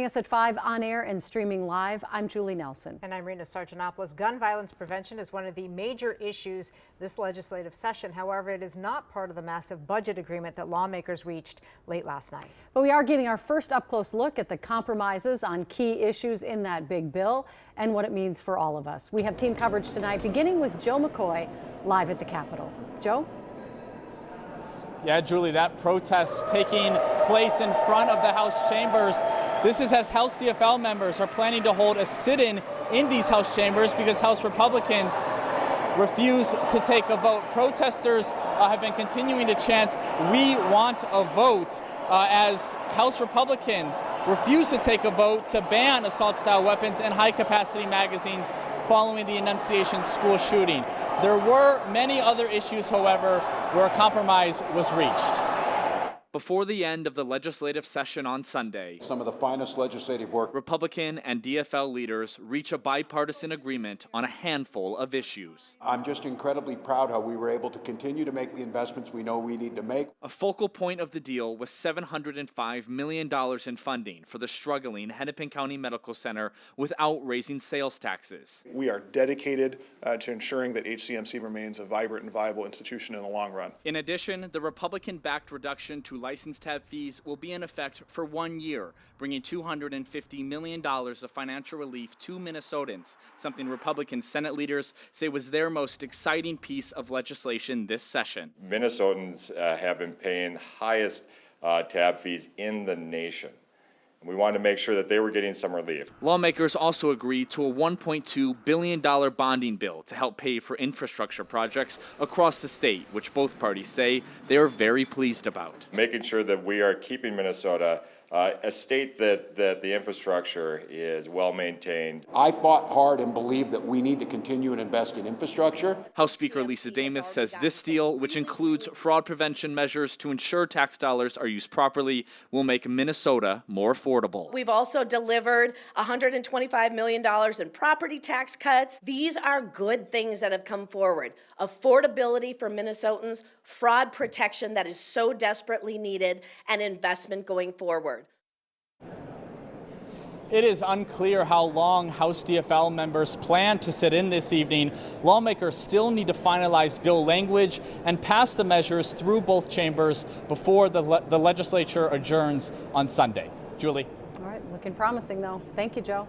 Us at 5 on air and streaming live. I'm Julie Nelson. And I'm Rena Sargentopoulos. Gun violence prevention is one of the major issues this legislative session. However, it is not part of the massive budget agreement that lawmakers reached late last night. But we are getting our first up-close look at the compromises on key issues in that big bill and what it means for all of us. We have team coverage tonight, beginning with Joe McCoy live at the Capitol. Joe? Yeah, Julie, that protest taking place in front of the House chambers. This is as House DFL members are planning to hold a sit-in in these House chambers because House Republicans refuse to take a vote. Protesters have been continuing to chant, "We want a vote," as House Republicans refuse to take a vote to ban assault-style weapons and high-capacity magazines following the Annunciation school shooting. There were many other issues, however, where a compromise was reached. Before the end of the legislative session on Sunday, some of the finest legislative work, Republican and DFL leaders reach a bipartisan agreement on a handful of issues. I'm just incredibly proud how we were able to continue to make the investments we know we need to make. A focal point of the deal was $705 million in funding for the struggling Hennepin County Medical Center without raising sales taxes. We are dedicated to ensuring that HCMC remains a vibrant and viable institution in the long run. In addition, the Republican-backed reduction to license tab fees will be in effect for 1 year, bringing $250 million of financial relief to Minnesotans, something Republican Senate leaders say was their most exciting piece of legislation this session. Minnesotans have been paying highest tab fees in the nation. We wanted to make sure that they were getting some relief. Lawmakers also agreed to a $1.2 billion bonding bill to help pay for infrastructure projects across the state, which both parties say they are very pleased about. Making sure that we are keeping Minnesota a state that the infrastructure is well maintained. I fought hard and believe that we need to continue and invest in infrastructure. House Speaker Lisa Demuth says this deal, which includes fraud prevention measures to ensure tax dollars are used properly, will make Minnesota more affordable. We've also delivered $125 million in property tax cuts. These are good things that have come forward. Affordability for Minnesotans, fraud protection that is so desperately needed, and investment going forward. It is unclear how long House DFL members plan to sit in this evening. Lawmakers still need to finalize bill language and pass the measures through both chambers before the legislature adjourns on Sunday. Julie. All right, looking promising though. Thank you, Joe.